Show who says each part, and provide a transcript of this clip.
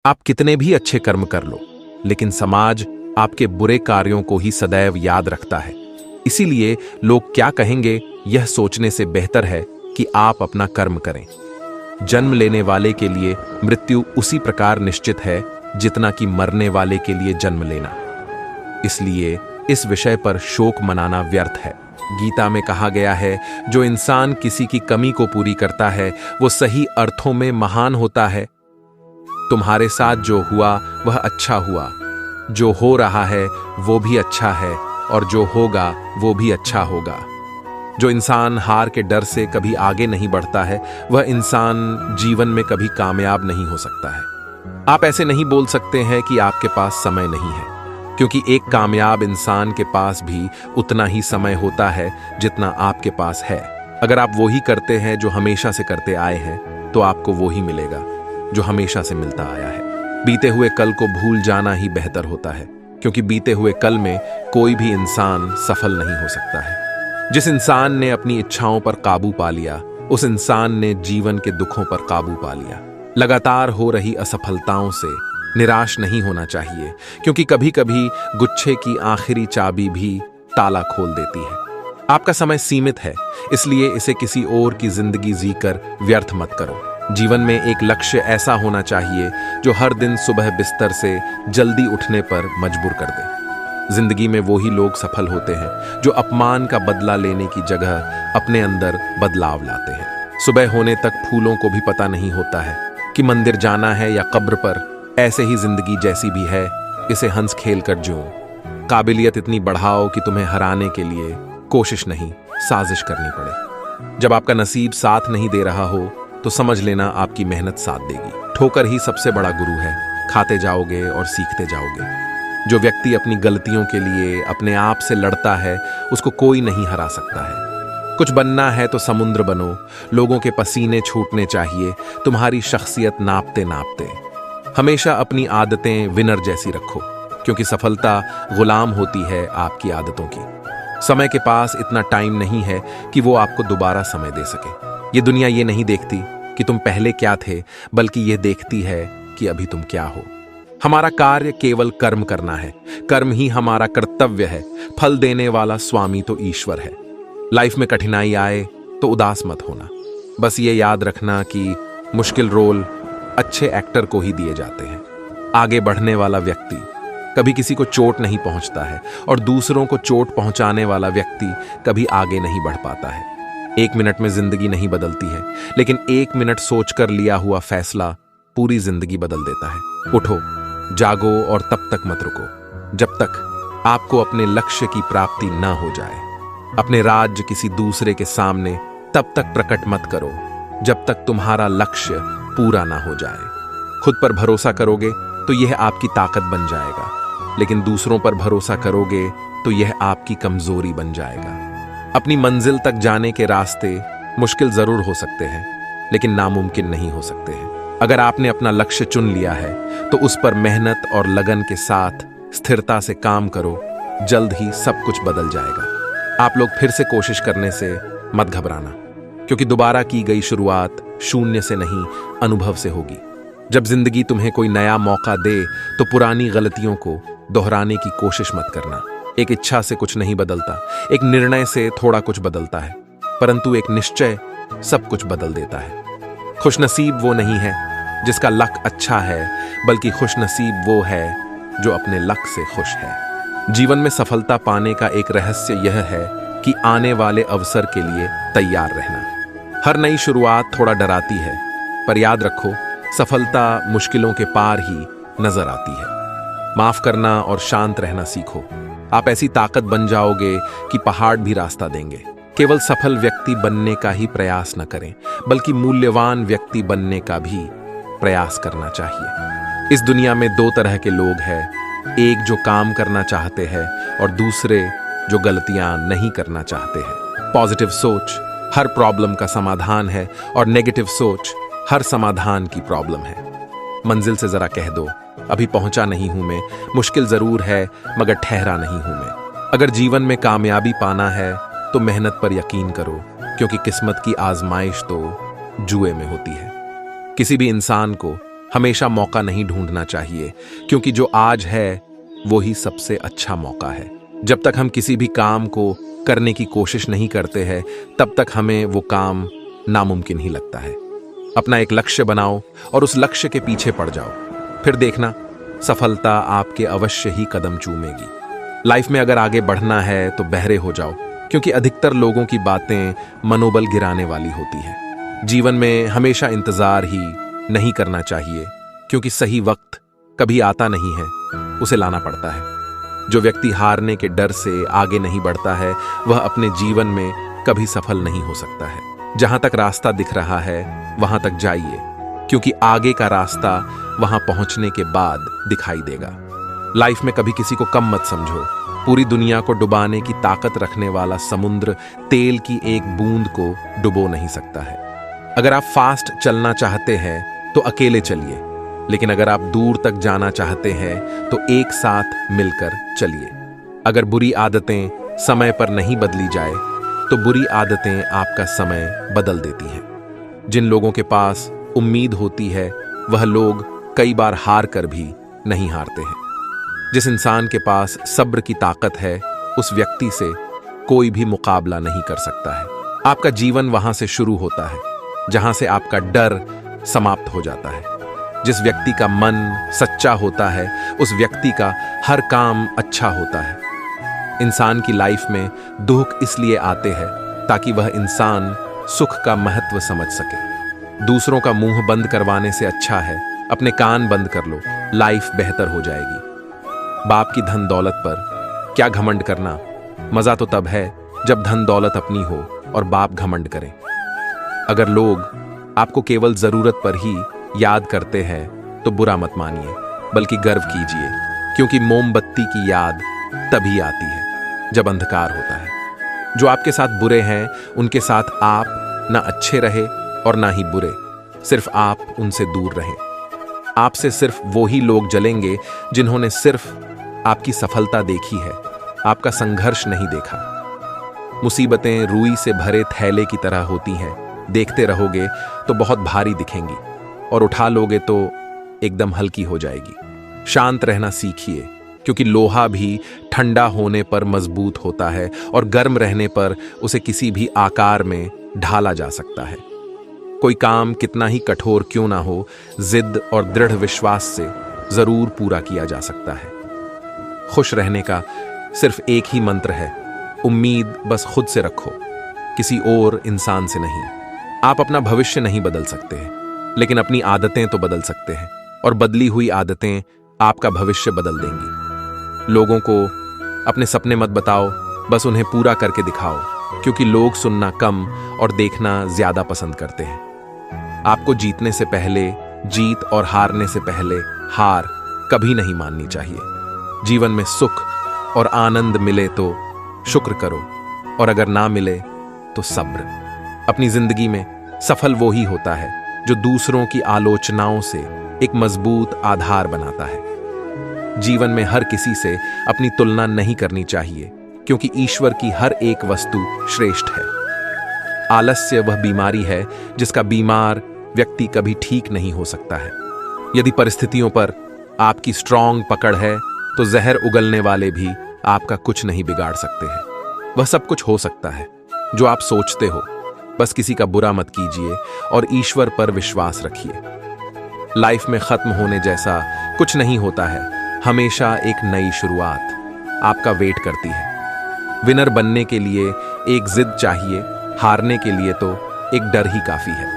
Speaker 1: आप कितने भी अच्छे कर्म कर लो, लेकिन समाज आपके बुरे कार्यों को ही सदैव याद रखता है। इसीलिए लोग क्या कहेंगे यह सोचने से बेहतर है कि आप अपना कर्म करें। जन्म लेने वाले के लिए मृत्यु उसी प्रकार निश्चित है जितना कि मरने वाले के लिए जन्म लेना। इसलिए इस विषय पर शोक मनाना व्यर्थ है। गीता में कहा गया है, जो इंसान किसी की कमी को पूरी करता है वो सही अर्थों में महान होता है। तुम्हारे साथ जो हुआ वह अच्छा हुआ, जो हो रहा है वो भी अच्छा है, और जो होगा वो भी अच्छा होगा। जो इंसान हार के डर से कभी आगे नहीं बढ़ता है वह इंसान जीवन में कभी कामयाब नहीं हो सकता है। आप ऐसे नहीं बोल सकते हैं कि आपके पास समय नहीं है, क्योंकि एक कामयाब इंसान के पास भी उतना ही समय होता है जितना आपके पास है। अगर आप वो ही करते हैं जो हमेशा से करते आए हैं तो आपको वो ही मिलेगा जो हमेशा से मिलता आया है। बीते हुए कल को भूल जाना ही बेहतर होता है, क्योंकि बीते हुए कल में कोई भी इंसान सफल नहीं हो सकता है। जिस इंसान ने अपनी इच्छाओं पर काबू पा लिया, उस इंसान ने जीवन के दुखों पर काबू पा लिया। लगातार हो रही असफलताओं से निराश नहीं होना चाहिए, क्योंकि कभी कभी गुच्छे की आखिरी चाबी भी ताला खोल देती है। आपका समय सीमित है, इसलिए इसे किसी और की जिंदगी जीकर व्यर्थ मत करो। जीवन में एक लक्ष्य ऐसा होना चाहिए जो हर दिन सुबह बिस्तर से जल्दी उठने पर मजबूर कर दे। जिंदगी में वो ही लोग सफल होते हैं जो अपमान का बदला लेने की जगह अपने अंदर बदलाव लाते हैं। सुबह होने तक फूलों को भी पता नहीं होता है कि मंदिर जाना है या कब्र पर। ऐसे ही जिंदगी जैसी भी है, इसे हंस खेल कर जियो। काबिलियत इतनी बढ़ाओ कि तुम्हें हराने के लिए कोशिश नहीं, साजिश करनी पड़े। जब आपका नसीब साथ नहीं दे रहा हो तो समझ लेना आपकी मेहनत साथ देगी। ठोकर ही सबसे बड़ा गुरु है, खाते जाओगे और सीखते जाओगे। जो व्यक्ति अपनी गलतियों के लिए अपने आप से लड़ता है उसको कोई नहीं हरा सकता है। कुछ बनना है तो समुद्र बनो, लोगों के पसीने छूटने चाहिए तुम्हारी शख्सियत नापते नापते। हमेशा अपनी आदतें विनर जैसी रखो, क्योंकि सफलता गुलाम होती है आपकी आदतों की। समय के पास इतना टाइम नहीं है कि वो आपको दोबारा समय दे सके। ये दुनिया ये नहीं देखती कि तुम पहले क्या थे, बल्कि ये देखती है कि अभी तुम क्या हो। हमारा कार्य केवल कर्म करना है, कर्म ही हमारा कर्तव्य है। फल देने वाला स्वामी तो ईश्वर है। लाइफ में कठिनाई आए तो उदास मत होना। बस ये याद रखना कि मुश्किल रोल अच्छे एक्टर को ही दिए जाते हैं। आगे बढ़ने वाला व्यक्ति कभी किसी को चोट नहीं पहुंचता है, और दूसरों को चोट पहुंचाने वाला व्यक्ति कभी आगे नहीं बढ़ पाता है। 1 मिनट में जिंदगी नहीं बदलती है, लेकिन 1 मिनट सोचकर लिया हुआ फैसला पूरी जिंदगी बदल देता है। उठो, जागो और तब तक मत रुको जब तक आपको अपने लक्ष्य की प्राप्ति ना हो जाए। अपने राज्य किसी दूसरे के सामने तब तक प्रकट मत करो जब तक तुम्हारा लक्ष्य पूरा ना हो जाए। खुद पर भरोसा करोगे तो यह आपकी ताकत बन जाएगा, लेकिन दूसरों पर भरोसा करोगे तो यह आपकी कमजोरी बन जाएगा। अपनी मंजिल तक जाने के रास्ते मुश्किल जरूर हो सकते हैं, लेकिन नामुमकिन नहीं हो सकते हैं। अगर आपने अपना लक्ष्य चुन लिया है तो उस पर मेहनत और लगन के साथ स्थिरता से काम करो। जल्द ही सब कुछ बदल जाएगा। आप लोग फिर से कोशिश करने से मत घबराना, क्योंकि दोबारा की गई शुरुआत शून्य से नहीं, अनुभव से होगी। जब जिंदगी तुम्हें कोई नया मौका दे तो पुरानी गलतियों को दोहराने की कोशिश मत करना। एक इच्छा से कुछ नहीं बदलता, एक निर्णय से थोड़ा कुछ बदलता है, परंतु एक निश्चय सब कुछ बदल देता है। खुशनसीब वो नहीं है जिसका लक अच्छा है, बल्कि खुशनसीब वो है जो अपने लक से खुश है। जीवन में सफलता पाने का एक रहस्य यह है कि आने वाले अवसर के लिए तैयार रहना। हर नई शुरुआत थोड़ा डराती है, पर याद रखो सफलता मुश्किलों के पार ही नजर आती है। माफ करना और शांत रहना सीखो। आप ऐसी ताकत बन जाओगे कि पहाड़ भी रास्ता देंगे। केवल सफल व्यक्ति बनने का ही प्रयास न करें, बल्कि मूल्यवान व्यक्ति बनने का भी प्रयास करना चाहिए। इस दुनिया में 2 तरह के लोग हैं, एक जो काम करना चाहते हैं और दूसरे जो गलतियां नहीं करना चाहते हैं। पॉजिटिव सोच हर प्रॉब्लम का समाधान है, और नेगेटिव सोच हर समाधान की प्रॉब्लम है। मंजिल से जरा कह दो, अभी पहुंचा नहीं हूं मैं, मुश्किल जरूर है मगर ठहरा नहीं हूं मैं। अगर जीवन में कामयाबी पाना है तो मेहनत पर यकीन करो, क्योंकि किस्मत की आजमाइश तो जुए में होती है। किसी भी इंसान को हमेशा मौका नहीं ढूंढना चाहिए, क्योंकि जो आज है वो ही सबसे अच्छा मौका है। जब तक हम किसी भी काम को करने की कोशिश नहीं करते हैं, तब तक हमें वो काम नामुमकिन ही लगता है। अपना एक लक्ष्य बनाओ और उस लक्ष्य के पीछे पड़ जाओ, फिर देखना सफलता आपके अवश्य ही कदम चूमेगी। लाइफ में अगर आगे बढ़ना है तो बहरे हो जाओ, क्योंकि अधिकतर लोगों की बातें मनोबल गिराने वाली होती है। जीवन में हमेशा इंतजार ही नहीं करना चाहिए, क्योंकि सही वक्त कभी आता नहीं है, उसे लाना पड़ता है। जो व्यक्ति हारने के डर से आगे नहीं बढ़ता है, वह अपने जीवन में कभी सफल नहीं हो सकता है। जहां तक रास्ता दिख रहा है वहां तक जाइए, क्योंकि आगे का रास्ता वहां पहुंचने के बाद दिखाई देगा। लाइफ में कभी किसी को कम मत समझो। पूरी दुनिया को डुबाने की ताकत रखने वाला समुद्र तेल की एक बूंद को डुबो नहीं सकता है। अगर आप फास्ट चलना चाहते हैं तो अकेले चलिए, लेकिन अगर आप दूर तक जाना चाहते हैं तो एक साथ मिलकर चलिए। अगर बुरी आदतें समय पर नहीं बदली जाए तो बुरी आदतें आपका समय बदल देती हैं। जिन लोगों के पास उम्मीद होती है वह लोग कई बार हार कर भी नहीं हारते हैं। जिस इंसान के पास सब्र की ताकत है, उस व्यक्ति से कोई भी मुकाबला नहीं कर सकता है। आपका जीवन वहां से शुरू होता है जहां से आपका डर समाप्त हो जाता है। जिस व्यक्ति का मन सच्चा होता है, उस व्यक्ति का हर काम अच्छा होता है। इंसान की लाइफ में दुख इसलिए आते हैं ताकि वह इंसान सुख का महत्व समझ सके। दूसरों का मुंह बंद करवाने से अच्छा है अपने कान बंद कर लो, लाइफ बेहतर हो जाएगी। बाप की धन दौलत पर क्या घमंड करना, मजा तो तब है जब धन दौलत अपनी हो और बाप घमंड करें। अगर लोग आपको केवल जरूरत पर ही याद करते हैं तो बुरा मत मानिए, बल्कि गर्व कीजिए, क्योंकि मोमबत्ती की याद तभी आती है जब अंधकार होता है। जो आपके साथ बुरे हैं उनके साथ आप ना अच्छे रहे और ना ही बुरे, सिर्फ आप उनसे दूर रहें। आपसे सिर्फ वो ही लोग जलेंगे जिन्होंने सिर्फ आपकी सफलता देखी है, आपका संघर्ष नहीं देखा। मुसीबतें रुई से भरे थैले की तरह होती हैं, देखते रहोगे तो बहुत भारी दिखेंगी और उठा लोगे तो एकदम हल्की हो जाएगी। शांत रहना सीखिए, क्योंकि लोहा भी ठंडा होने पर मजबूत होता है और गर्म रहने पर उसे किसी भी आकार में ढाला जा सकता है। कोई काम कितना ही कठोर क्यों ना हो, जिद और दृढ़ विश्वास से जरूर पूरा किया जा सकता है। खुश रहने का सिर्फ एक ही मंत्र है, उम्मीद बस खुद से रखो, किसी और इंसान से नहीं। आप अपना भविष्य नहीं बदल सकते हैं, लेकिन अपनी आदतें तो बदल सकते हैं, और बदली हुई आदतें आपका भविष्य बदल देंगी। लोगों को अपने सपने मत बताओ, बस उन्हें पूरा करके दिखाओ, क्योंकि लोग सुनना कम और देखना ज्यादा पसंद करते हैं। आपको जीतने से पहले जीत और हारने से पहले हार कभी नहीं माननी चाहिए। जीवन में सुख और आनंद मिले तो शुक्र करो, और अगर ना मिले तो सब्र। अपनी जिंदगी में सफल वो ही होता है जो दूसरों की आलोचनाओं से एक मजबूत आधार बनाता है। जीवन में हर किसी से अपनी तुलना नहीं करनी चाहिए, क्योंकि ईश्वर की हर एक वस्तु श्रेष्ठ है। आलस्य वह बीमारी है जिसका बीमार व्यक्ति कभी ठीक नहीं हो सकता है। यदि परिस्थितियों पर आपकी स्ट्रांग पकड़ है तो जहर उगलने वाले भी आपका कुछ नहीं बिगाड़ सकते हैं। वह सब कुछ हो सकता है जो आप सोचते हो, बस किसी का बुरा मत कीजिए और ईश्वर पर विश्वास रखिए। लाइफ में खत्म होने जैसा कुछ नहीं होता है, हमेशा एक नई शुरुआत आपका वेट करती है। विनर बनने के लिए एक जिद चाहिए, हारने के लिए तो एक डर ही काफी है।